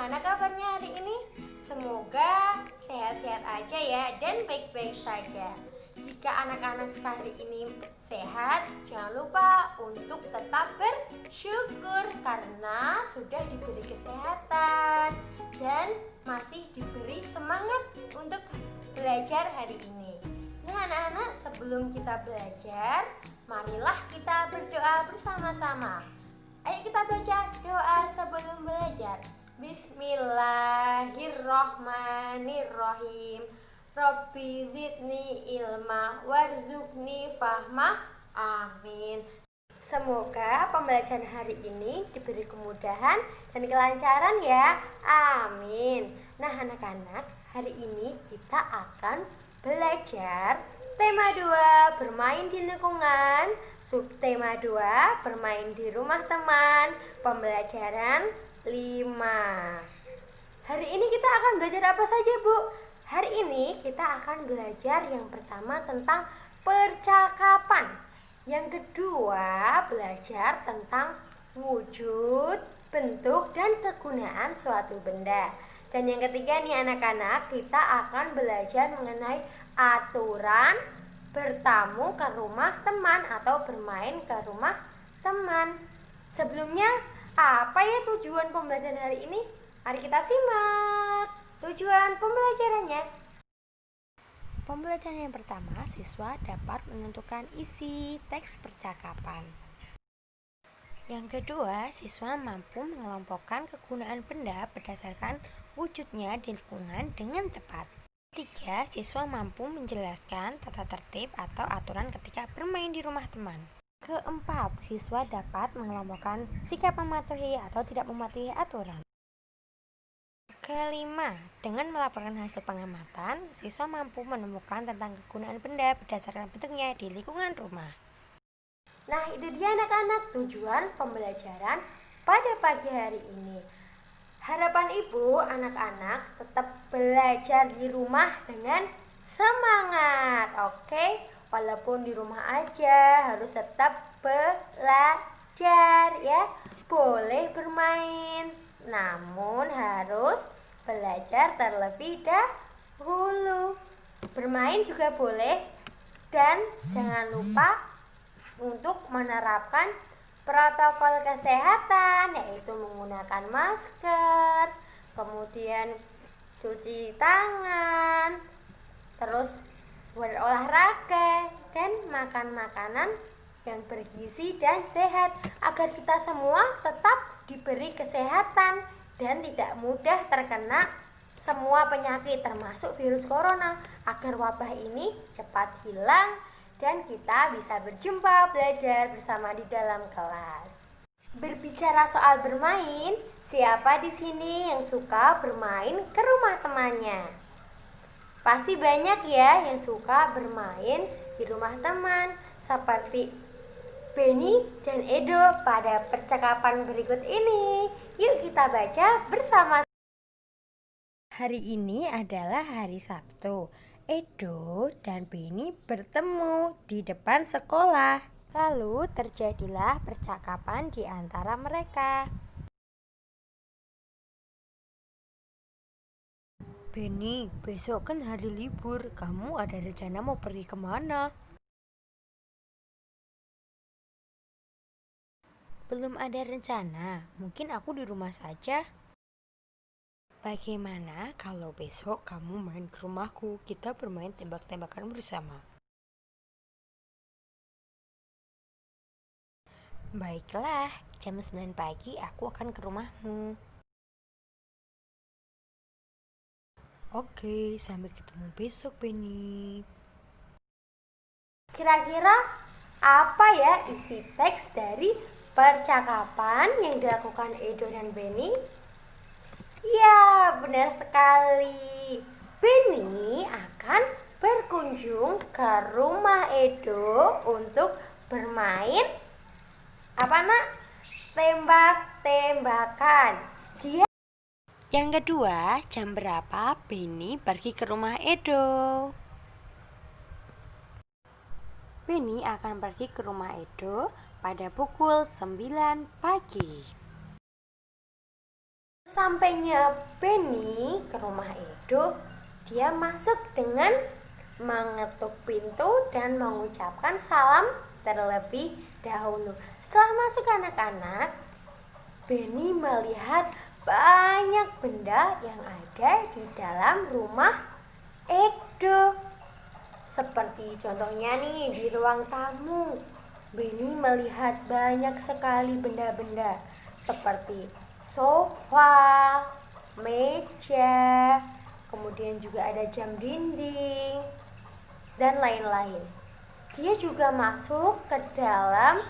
gimana kabarnya hari ini? Semoga sehat-sehat aja ya dan baik-baik saja. Jika anak-anak hari ini sehat, jangan lupa untuk tetap bersyukur karena sudah diberi kesehatan dan masih diberi semangat untuk belajar hari ini. Nah anak-anak, sebelum kita belajar, marilah kita berdoa bersama-sama. Ayo kita baca doa sebelum belajar. Bismillahirrohmanirrohim. Robbi zidni ilma warzuqni fahma. Amin. Semoga pembelajaran hari ini diberi kemudahan dan kelancaran ya. Amin. Nah anak-anak, hari ini kita akan belajar tema 2, bermain di lingkungan. Subtema 2, bermain di rumah teman. Pembelajaran 5. Hari ini kita akan belajar apa saja, Bu? Hari ini kita akan belajar yang pertama tentang percakapan. Yang kedua, belajar tentang wujud, bentuk, dan kegunaan suatu benda. Dan yang ketiga nih anak-anak, kita akan belajar mengenai aturan bertamu ke rumah teman atau bermain ke rumah teman. Sebelumnya, apa ya tujuan pembelajaran hari ini? Mari kita simak tujuan pembelajarannya. Pembelajaran yang pertama, siswa dapat menentukan isi teks percakapan. Yang kedua, siswa mampu mengelompokkan kegunaan benda berdasarkan wujudnya di lingkungan dengan tepat. Ketiga, siswa mampu menjelaskan tata tertib atau aturan ketika bermain di rumah teman. Keempat, siswa dapat mengelompokkan sikap mematuhi atau tidak mematuhi aturan. Kelima, dengan melaporkan hasil pengamatan, siswa mampu menemukan tentang kegunaan benda berdasarkan bentuknya di lingkungan rumah. Nah, itu dia anak-anak tujuan pembelajaran pada pagi hari ini. Harapan ibu, anak-anak tetap belajar di rumah dengan semangat, oke? Walaupun di rumah aja harus tetap belajar ya. Boleh bermain, namun harus belajar terlebih dahulu. Bermain juga boleh dan jangan lupa untuk menerapkan protokol kesehatan, yaitu menggunakan masker, kemudian cuci tangan, terus berolahraga dan makan makanan yang bergizi dan sehat agar kita semua tetap diberi kesehatan dan tidak mudah terkena semua penyakit termasuk virus corona agar wabah ini cepat hilang dan kita bisa berjumpa belajar bersama di dalam kelas. Berbicara soal bermain, siapa di sini yang suka bermain ke rumah temannya? Pasti banyak ya yang suka bermain di rumah teman, seperti Benny dan Edo pada percakapan berikut ini. Yuk kita baca bersama. Hari ini adalah hari Sabtu. Edo dan Benny bertemu di depan sekolah. Lalu terjadilah percakapan di antara mereka. Benny, besok kan hari libur. Kamu ada rencana mau pergi kemana? Belum ada rencana. Mungkin aku di rumah saja. Bagaimana kalau besok kamu main ke rumahku, kita bermain tembak-tembakan bersama? Baiklah, jam 9 pagi aku akan ke rumahmu. Oke, sampai ketemu besok, Benny. Kira-kira apa ya isi teks dari percakapan yang dilakukan Edo dan Benny? Ya, benar sekali. Benny akan berkunjung ke rumah Edo untuk bermain tembak-tembakan. Yang kedua, jam berapa Benny pergi ke rumah Edo? Benny akan pergi ke rumah Edo pada pukul 9 pagi. Sampainya Benny ke rumah Edo, dia masuk dengan mengetuk pintu dan mengucapkan salam terlebih dahulu. Setelah masuk anak-anak, Benny melihat banyak benda yang ada di dalam rumah Edo. Seperti contohnya nih di ruang tamu, Benny melihat banyak sekali benda-benda seperti sofa, meja, kemudian juga ada jam dinding, dan lain-lain. Dia juga masuk ke dalam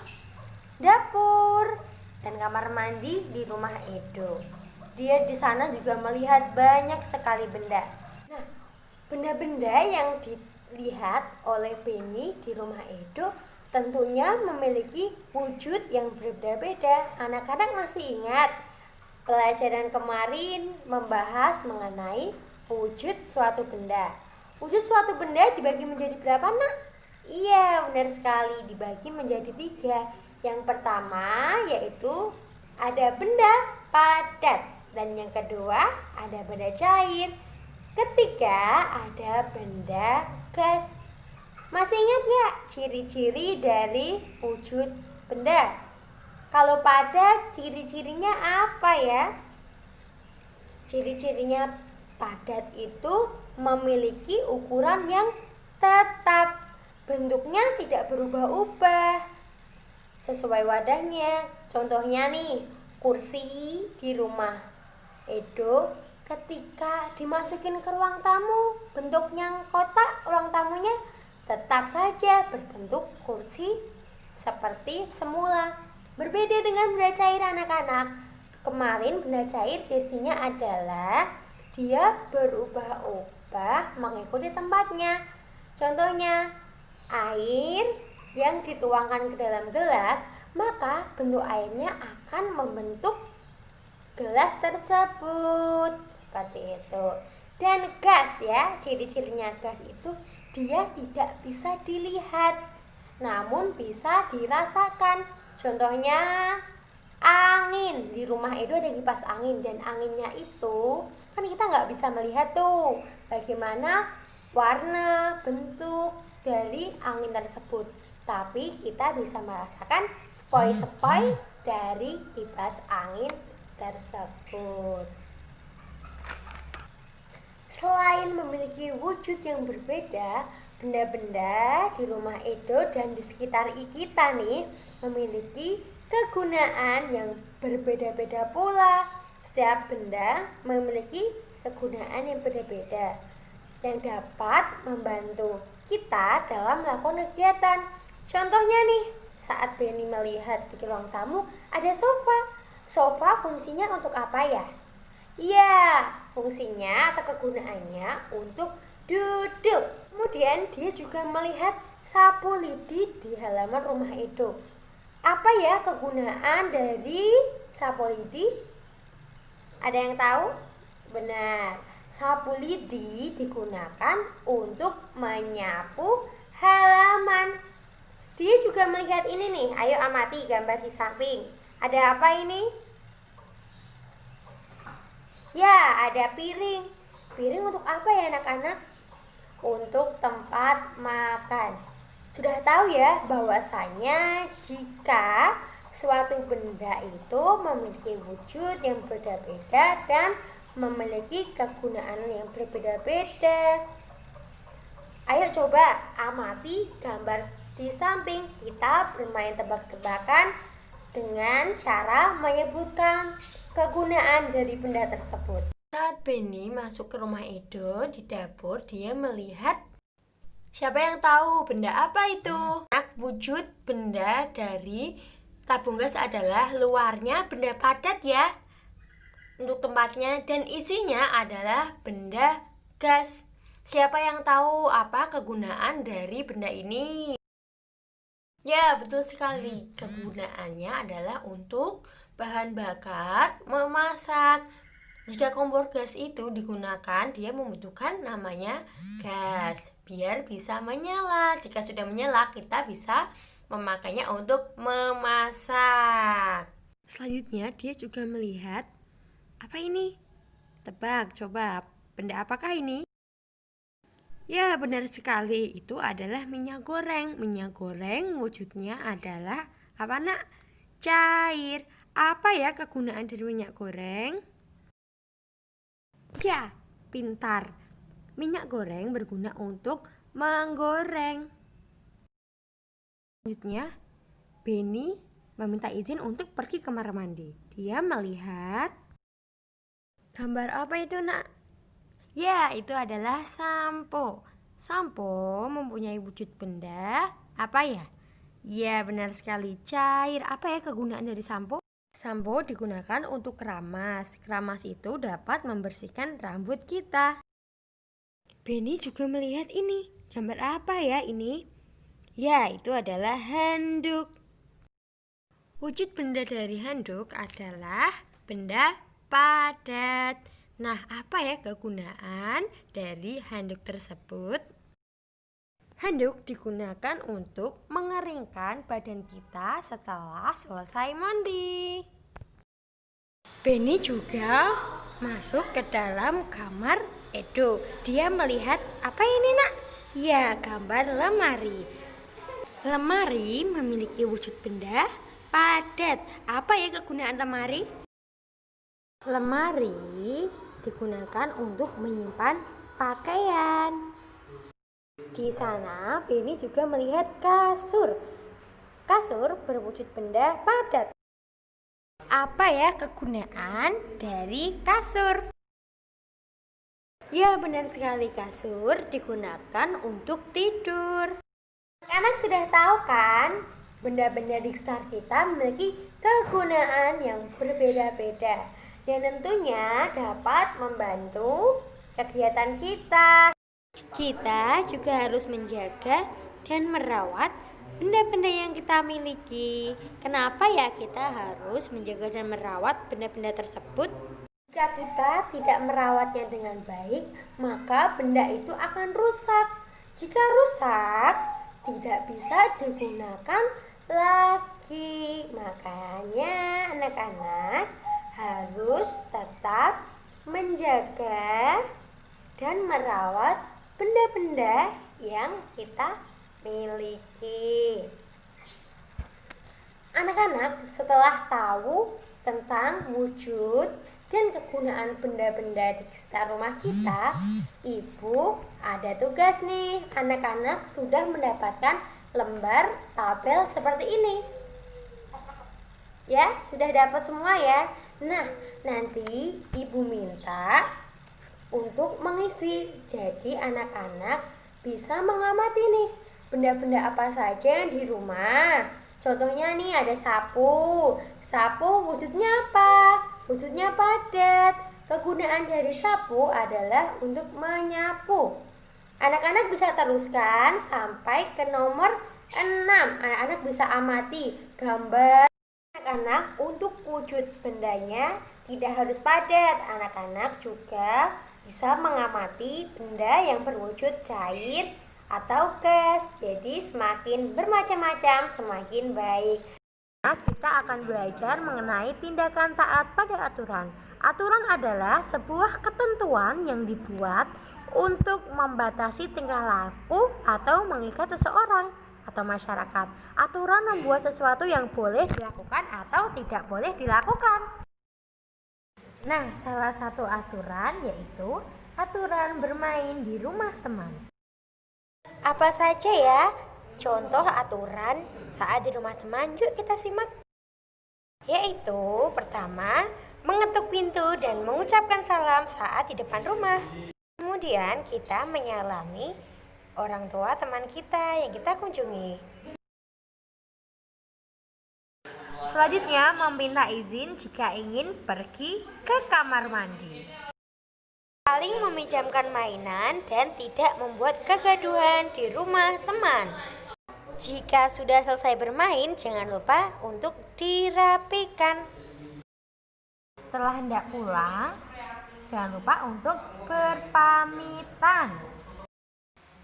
dapur dan kamar mandi di rumah Edo. Dia di sana juga melihat banyak sekali benda. Nah, benda-benda yang dilihat oleh Benny di rumah Edo tentunya memiliki wujud yang berbeda-beda. Anak-anak masih ingat pelajaran kemarin membahas mengenai wujud suatu benda. Wujud suatu benda dibagi menjadi berapa, nak? Iya, benar sekali, dibagi menjadi 3. Yang pertama yaitu ada benda padat, dan yang kedua ada benda cair. Ketiga ada benda gas. Masih ingat gak ciri-ciri dari wujud benda? Kalau padat, ciri-cirinya apa ya? Ciri-cirinya padat itu memiliki ukuran yang tetap. Bentuknya tidak berubah-ubah sesuai wadahnya. Contohnya nih, kursi di rumah Edo ketika dimasukin ke ruang tamu, bentuknya kotak, ruang tamunya tetap saja berbentuk kursi seperti semula. Berbeda dengan benda cair anak-anak. Kemarin benda cair cirinya adalah dia berubah-ubah mengikuti tempatnya. Contohnya, air yang dituangkan ke dalam gelas, maka bentuk airnya akan membentuk gelas tersebut. Seperti itu. Dan gas ya, ciri-cirinya gas itu dia tidak bisa dilihat, namun bisa dirasakan. Contohnya angin. Di rumah Edo ada kipas angin, dan anginnya itu kan kita nggak bisa melihat tuh bagaimana warna, bentuk dari angin tersebut, tapi kita bisa merasakan sepoi-sepoi dari kipas angin tersebut. Selain memiliki wujud yang berbeda, benda-benda di rumah Edo dan di sekitar kita nih memiliki kegunaan yang berbeda-beda pula. Setiap benda memiliki kegunaan yang berbeda yang dapat membantu kita dalam melakukan kegiatan. Contohnya nih, saat Benny melihat di ruang tamu ada sofa. Sofa fungsinya untuk apa ya? Iya, fungsinya atau kegunaannya untuk duduk. Kemudian dia juga melihat sapu lidi di halaman rumah Edo. Apa ya kegunaan dari sapu lidi? Ada yang tahu? Benar, sapu lidi digunakan untuk menyapu halaman. Dia juga melihat ini nih, ayo amati gambar di samping. Ada apa ini? Ya, ada piring. Piring untuk apa ya anak-anak? Untuk tempat makan. Sudah tahu ya bahwasanya jika suatu benda itu memiliki wujud yang berbeda-beda dan memiliki kegunaan yang berbeda-beda. Ayo coba amati gambar di samping. Kita bermain tebak-tebakan dengan cara menyebutkan kegunaan dari benda tersebut. Saat Benny masuk ke rumah Edo di dapur, dia melihat, siapa yang tahu benda apa itu? Wujud benda dari tabung gas adalah luarnya benda padat ya untuk tempatnya, dan isinya adalah benda gas. Siapa yang tahu apa kegunaan dari benda ini? Ya, betul sekali. Kegunaannya adalah untuk bahan bakar memasak. Jika kompor gas itu digunakan, dia membutuhkan namanya gas biar bisa menyala. Jika sudah menyala, kita bisa memakainya untuk memasak. Selanjutnya, dia juga melihat Apa ini? Tebak, coba. Benda apakah ini? Ya, benar sekali. Itu adalah minyak goreng. Minyak goreng wujudnya adalah apa, Nak? Cair. Apa ya kegunaan dari minyak goreng? Ya, pintar. Minyak goreng berguna untuk menggoreng. Selanjutnya, Benny meminta izin untuk pergi ke kamar mandi. Dia melihat gambar apa itu, Nak? Ya, itu adalah sampo. Sampo mempunyai wujud benda apa ya? Ya, benar sekali, cair. Apa ya kegunaan dari sampo? Sampo digunakan untuk keramas. Keramas itu dapat membersihkan rambut kita. Benny juga melihat ini. Gambar apa ya ini? Ya, itu adalah handuk. Wujud benda dari handuk adalah benda padat. Nah, apa ya kegunaan dari handuk tersebut? Handuk digunakan untuk mengeringkan badan kita setelah selesai mandi. Benny juga masuk ke dalam kamar Edo. Dia melihat apa ini, Nak? Ya, gambar lemari. Lemari memiliki wujud benda padat. Apa ya kegunaan lemari? Lemari digunakan untuk menyimpan pakaian. Di sana, Benny juga melihat kasur. Kasur berwujud benda padat. Apa ya kegunaan dari kasur? Ya, benar sekali, kasur digunakan untuk tidur. Anak sudah tahu kan, benda-benda di sekitar kita memiliki kegunaan yang berbeda-beda yang tentunya dapat membantu kegiatan kita. Kita juga harus menjaga dan merawat benda-benda yang kita miliki. Kenapa ya kita harus menjaga dan merawat benda-benda tersebut? Jika kita tidak merawatnya dengan baik, maka benda itu akan rusak. Jika rusak, tidak bisa digunakan lagi. Makanya anak-anak harus tetap menjaga dan merawat benda-benda yang kita miliki. Anak-anak, setelah tahu tentang wujud dan kegunaan benda-benda di sekitar rumah kita, Ibu ada tugas nih. Anak-anak sudah mendapatkan lembar tabel seperti ini. Ya, sudah dapat semua ya. Nah, nanti Ibu minta untuk mengisi. Jadi anak-anak bisa mengamati nih benda-benda apa saja yang di rumah. Contohnya nih ada sapu. Sapu wujudnya apa? Wujudnya padat. Kegunaan dari sapu adalah untuk menyapu. Anak-anak bisa teruskan sampai ke nomor 6. Anak-anak bisa amati gambar. Anak-anak untuk wujud bendanya tidak harus padat. Anak-anak juga bisa mengamati benda yang berwujud cair atau gas. Jadi semakin bermacam-macam semakin baik. Kita akan belajar mengenai tindakan taat pada aturan. Aturan adalah sebuah ketentuan yang dibuat untuk membatasi tingkah laku atau mengikat seseorang atau masyarakat. Aturan membuat sesuatu yang boleh dilakukan atau tidak boleh dilakukan. Nah, salah satu aturan yaitu aturan bermain di rumah teman. Apa saja ya contoh aturan saat di rumah teman? Yuk kita simak. Yaitu pertama, mengetuk pintu dan mengucapkan salam saat di depan rumah. Kemudian kita menyalami orang tua teman kita yang kita kunjungi. Selanjutnya, meminta izin jika ingin pergi ke kamar mandi. Saling meminjamkan mainan dan tidak membuat kegaduhan di rumah teman. Jika sudah selesai bermain, jangan lupa untuk dirapikan. Setelah hendak pulang, jangan lupa untuk berpamitan.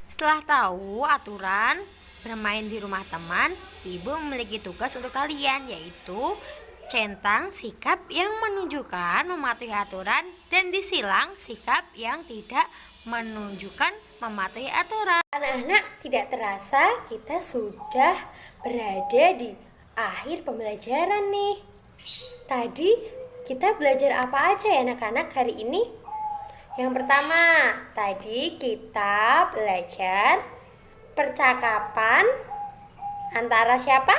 Setelah tahu aturan bermain di rumah teman, Ibu memiliki tugas untuk kalian, yaitu centang sikap yang menunjukkan mematuhi aturan, dan disilang sikap yang tidak menunjukkan mematuhi aturan. Anak-anak, tidak terasa kita sudah berada di akhir pembelajaran nih. Tadi kita belajar apa aja ya anak-anak hari ini? Yang pertama, tadi kita belajar percakapan antara siapa?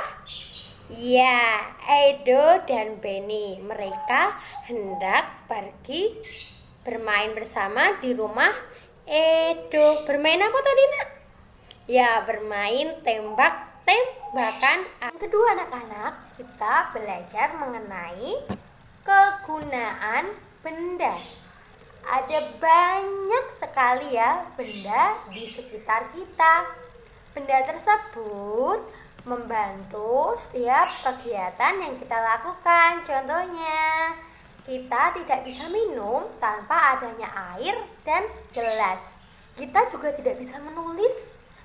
Ya, Edo dan Benny. Mereka hendak pergi bermain bersama di rumah Edo. Bermain apa tadi, Nak? Ya, bermain tembak-tembakan. Yang kedua, anak-anak, kita belajar mengenai kegunaan benda. Ada banyak sekali ya benda di sekitar kita. Benda tersebut membantu setiap kegiatan yang kita lakukan. Contohnya, kita tidak bisa minum tanpa adanya air dan gelas. Kita juga tidak bisa menulis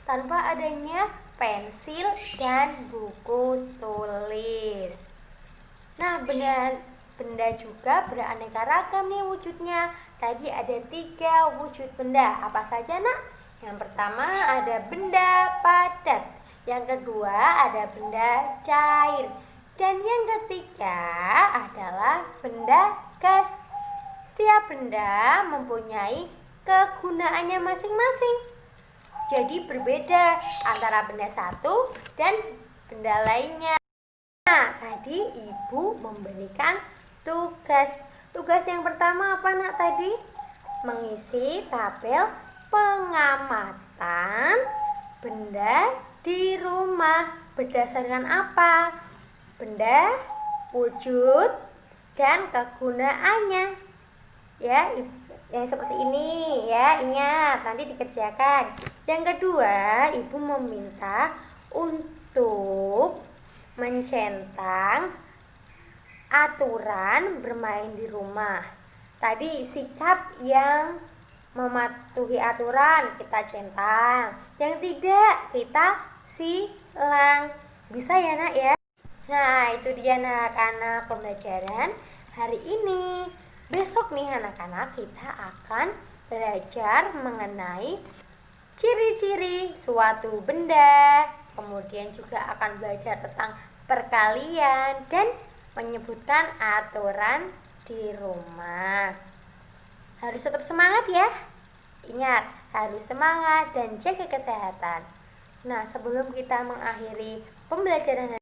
tanpa adanya pensil dan buku tulis. Nah, benda juga beraneka ragam nih wujudnya. Tadi ada 3 wujud benda. Apa saja, Nak? Yang pertama ada benda padat. Yang kedua ada benda cair. Dan yang ketiga adalah benda gas. Setiap benda mempunyai kegunaannya masing-masing. Jadi berbeda antara benda satu dan benda lainnya. Nah, tadi Ibu memberikan tugas. Tugas yang pertama apa, Nak, tadi? Mengisi tabel pengamatan benda di rumah. Berdasarkan apa? Benda, wujud, dan kegunaannya. Ya, yang seperti ini ya, ingat nanti dikerjakan. Yang kedua, Ibu meminta untuk mencentang aturan bermain di rumah. Tadi sikap yang mematuhi aturan kita centang, yang tidak kita silang. Bisa ya, Nak ya? Nah, itu dia anak-anak pembelajaran hari ini. Besok nih anak-anak kita akan belajar mengenai ciri-ciri suatu benda. Kemudian juga akan belajar tentang perkalian dan menyebutkan aturan di rumah. Harus tetap semangat ya. Ingat, harus semangat dan jaga kesehatan. Nah, sebelum kita mengakhiri pembelajaran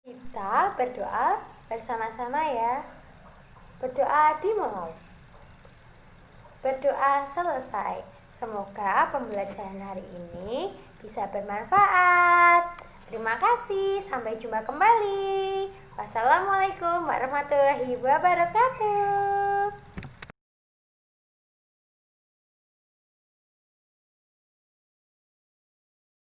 kita berdoa bersama-sama ya. Berdoa dimulai. Berdoa selesai. Semoga pembelajaran hari ini bisa bermanfaat. Terima kasih. Sampai jumpa kembali. Wassalamualaikum warahmatullahi wabarakatuh.